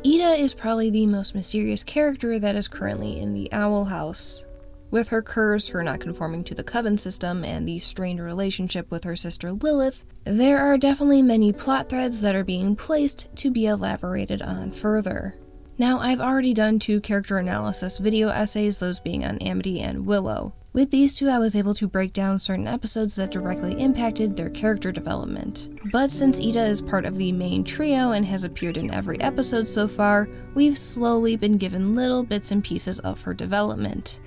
Ida is probably the most mysterious character that is currently in the Owl House. With her curse, her not conforming to the coven system, and the strained relationship with her sister Lilith, there are definitely many plot threads that are being placed to be elaborated on further. Now, I've already done 2 character analysis video essays, those being on Amity and Willow. With these 2, I was able to break down certain episodes that directly impacted their character development. But since Ida is part of the main trio and has appeared in every episode so far, we've slowly been given little bits and pieces of her development.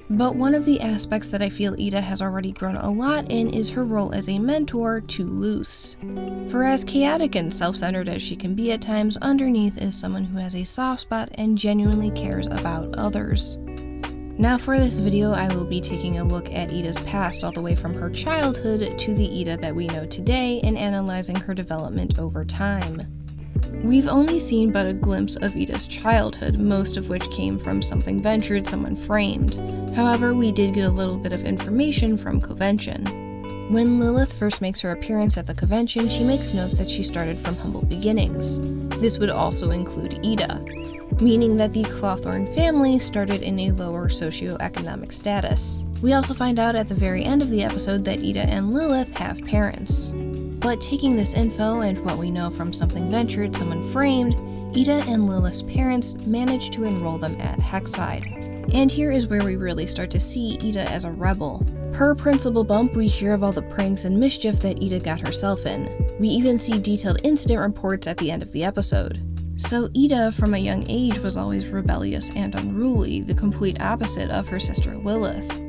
But one of the aspects that I feel Ida has already grown a lot in is her role as a mentor to Luce. For as chaotic and self-centered as she can be at times, underneath is someone who has a soft spot and genuinely cares about others. Now for this video, I will be taking a look at Ida's past all the way from her childhood to the Ida that we know today and analyzing her development over time. We've only seen but a glimpse of Ida's childhood, most of which came from Something Ventured, Someone Framed. However, we did get a little bit of information from Convention. When Lilith first makes her appearance at the convention, she makes note that she started from humble beginnings. This would also include Ida, meaning that the Clawthorne family started in a lower socioeconomic status. We also find out at the very end of the episode that Ida and Lilith have parents. But taking this info and what we know from Something Ventured, Someone Framed, Ida and Lilith's parents managed to enroll them at Hexside. And here is where we really start to see Ida as a rebel. Per Principal Bump, we hear of all the pranks and mischief that Ida got herself in. We even see detailed incident reports at the end of the episode. So Ida, from a young age, was always rebellious and unruly, the complete opposite of her sister Lilith.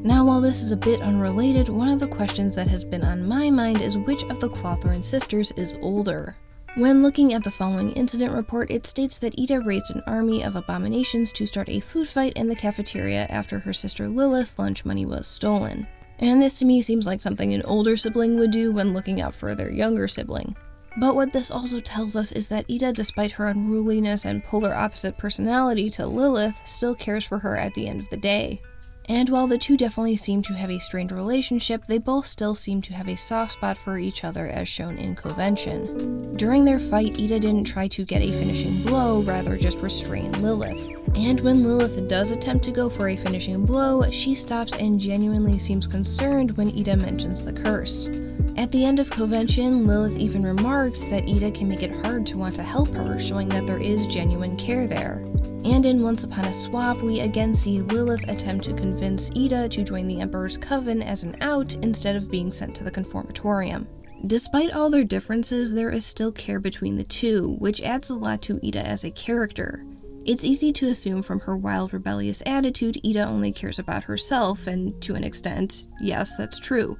Now, while this is a bit unrelated, one of the questions that has been on my mind is which of the Clawthorne sisters is older? When looking at the following incident report, it states that Ida raised an army of abominations to start a food fight in the cafeteria after her sister Lilith's lunch money was stolen. And this to me seems like something an older sibling would do when looking out for their younger sibling. But what this also tells us is that Ida, despite her unruliness and polar opposite personality to Lilith, still cares for her at the end of the day. And while the 2 definitely seem to have a strained relationship, they both still seem to have a soft spot for each other as shown in Convention. During their fight, Ida didn't try to get a finishing blow, rather just restrain Lilith. And when Lilith does attempt to go for a finishing blow, she stops and genuinely seems concerned when Ida mentions the curse. At the end of Convention, Lilith even remarks that Ida can make it hard to want to help her, showing that there is genuine care there. And in Once Upon a Swap, we again see Lilith attempt to convince Ida to join the Emperor's Coven as an out instead of being sent to the Conformatorium. Despite all their differences, there is still care between the 2, which adds a lot to Ida as a character. It's easy to assume from her wild, rebellious attitude, Ida only cares about herself, and to an extent, yes, that's true.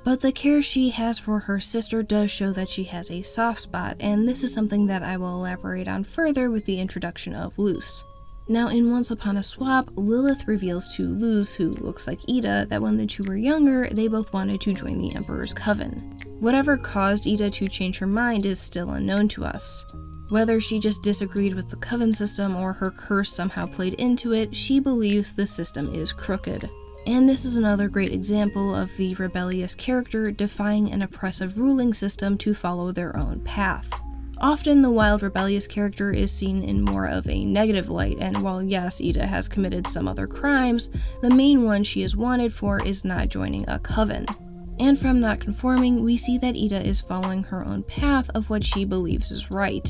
But the care she has for her sister does show that she has a soft spot, and this is something that I will elaborate on further with the introduction of Luce. Now, in Once Upon a Swap, Lilith reveals to Luce, who looks like Ida, that when the 2 were younger, they both wanted to join the Emperor's Coven. Whatever caused Ida to change her mind is still unknown to us. Whether she just disagreed with the Coven system or her curse somehow played into it, she believes the system is crooked. And this is another great example of the rebellious character defying an oppressive ruling system to follow their own path. Often the wild rebellious character is seen in more of a negative light, and while yes, Ida has committed some other crimes, the main one she is wanted for is not joining a coven. And from not conforming, we see that Ida is following her own path of what she believes is right.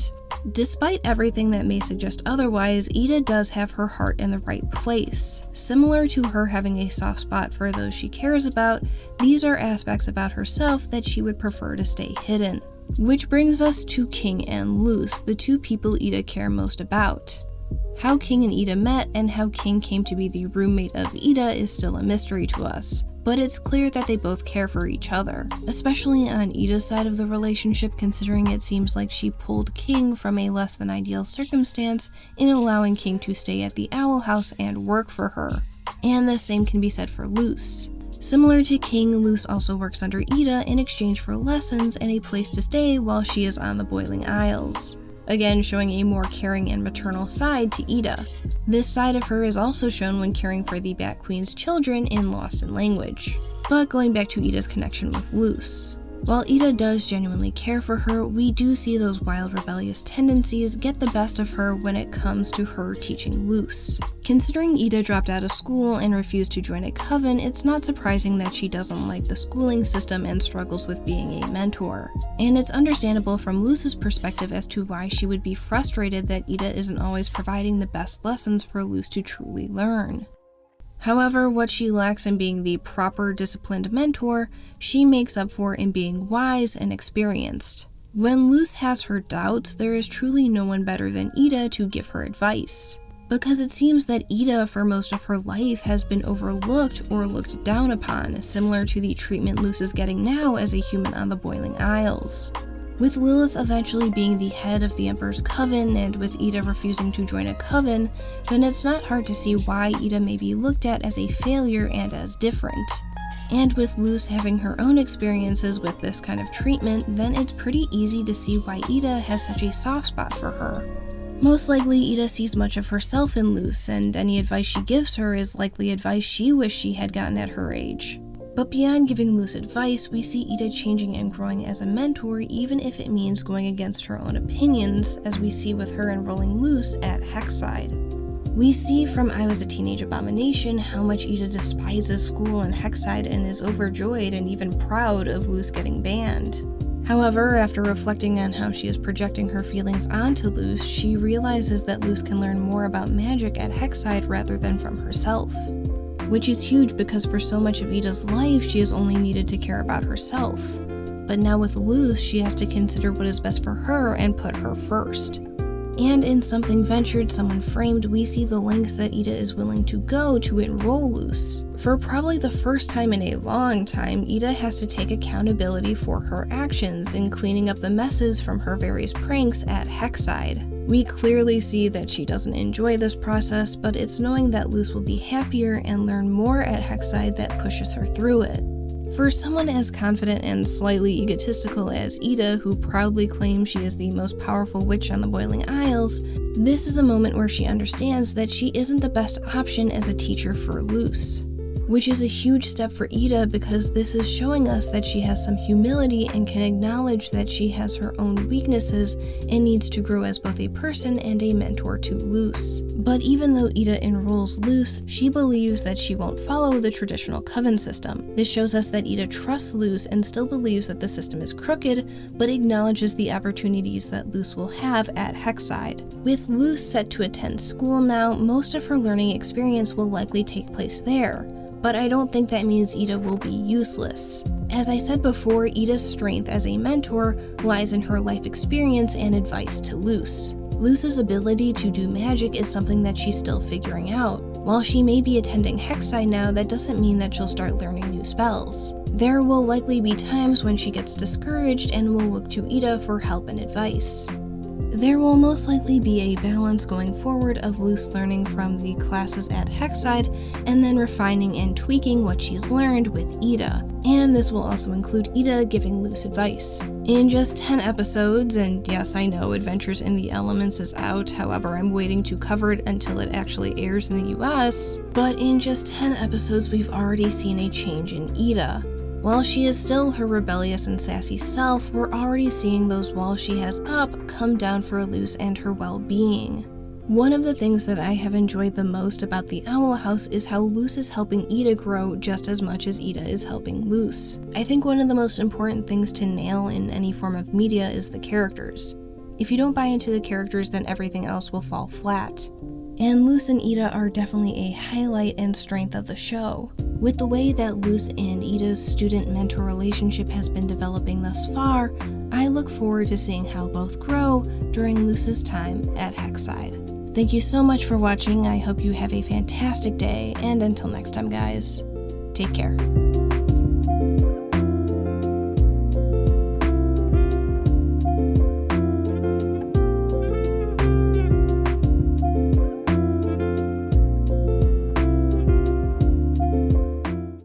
Despite everything that may suggest otherwise, Ida does have her heart in the right place. Similar to her having a soft spot for those she cares about, these are aspects about herself that she would prefer to stay hidden. Which brings us to King and Luce, the 2 people Ida care most about. How King and Ida met and how King came to be the roommate of Ida is still a mystery to us, but it's clear that they both care for each other, especially on Ida's side of the relationship, considering it seems like she pulled King from a less than ideal circumstance in allowing King to stay at the Owl House and work for her. And the same can be said for Luce. Similar to King, Luce also works under Ida in exchange for lessons and a place to stay while she is on the Boiling Isles. Again, showing a more caring and maternal side to Ida. This side of her is also shown when caring for the Bat Queen's children in Lost in Language. But going back to Ida's connection with Luce. While Ida does genuinely care for her, we do see those wild rebellious tendencies get the best of her when it comes to her teaching Luz. Considering Ida dropped out of school and refused to join a coven, it's not surprising that she doesn't like the schooling system and struggles with being a mentor. And it's understandable from Luz's perspective as to why she would be frustrated that Ida isn't always providing the best lessons for Luz to truly learn. However, what she lacks in being the proper disciplined mentor, she makes up for in being wise and experienced. When Luz has her doubts, there is truly no one better than Ida to give her advice. Because it seems that Ida, for most of her life, has been overlooked or looked down upon, similar to the treatment Luz is getting now as a human on the Boiling Isles. With Lilith eventually being the head of the Emperor's Coven, and with Ida refusing to join a coven, then it's not hard to see why Ida may be looked at as a failure and as different. And with Luz having her own experiences with this kind of treatment, then it's pretty easy to see why Ida has such a soft spot for her. Most likely, Ida sees much of herself in Luz, and any advice she gives her is likely advice she wished she had gotten at her age. But beyond giving Luz advice, we see Ida changing and growing as a mentor, even if it means going against her own opinions, as we see with her enrolling Luz at Hexside. We see from I Was a Teenage Abomination how much Ida despises school and Hexside and is overjoyed and even proud of Luz getting banned. However, after reflecting on how she is projecting her feelings onto Luz, she realizes that Luz can learn more about magic at Hexside rather than from herself. Which is huge because for so much of Ida's life, she has only needed to care about herself. But now with Luz, she has to consider what is best for her and put her first. And in Something Ventured, Someone Framed, we see the lengths that Ida is willing to go to enroll Luz. For probably the first time in a long time, Ida has to take accountability for her actions in cleaning up the messes from her various pranks at Hexside. We clearly see that she doesn't enjoy this process, but it's knowing that Luz will be happier and learn more at Hexside that pushes her through it. For someone as confident and slightly egotistical as Ida, who proudly claims she is the most powerful witch on the Boiling Isles, this is a moment where she understands that she isn't the best option as a teacher for Luz. Which is a huge step for Ida because this is showing us that she has some humility and can acknowledge that she has her own weaknesses and needs to grow as both a person and a mentor to Luz. But even though Ida enrolls Luz, she believes that she won't follow the traditional coven system. This shows us that Ida trusts Luz and still believes that the system is crooked, but acknowledges the opportunities that Luz will have at Hexside. With Luz set to attend school now, most of her learning experience will likely take place there. But I don't think that means Ida will be useless. As I said before, Ida's strength as a mentor lies in her life experience and advice to Luz. Luz's ability to do magic is something that she's still figuring out. While she may be attending Hexside now, that doesn't mean that she'll start learning new spells. There will likely be times when she gets discouraged and will look to Ida for help and advice. There will most likely be a balance going forward of Luz learning from the classes at Hexside and then refining and tweaking what she's learned with Ida. And this will also include Ida giving Luz advice. In just 10 episodes, and yes, I know Adventures in the Elements is out, however I'm waiting to cover it until it actually airs in the US, but in just 10 episodes we've already seen a change in Ida. While she is still her rebellious and sassy self, we're already seeing those walls she has up come down for Luz and her well-being. One of the things that I have enjoyed the most about the Owl House is how Luz is helping Ida grow just as much as Ida is helping Luz. I think one of the most important things to nail in any form of media is the characters. If you don't buy into the characters, then everything else will fall flat. And Luz and Ida are definitely a highlight and strength of the show. With the way that Luz and Ida's student-mentor relationship has been developing thus far, I look forward to seeing how both grow during Luz's time at Hexside. Thank you so much for watching. I hope you have a fantastic day, and until next time guys, take care.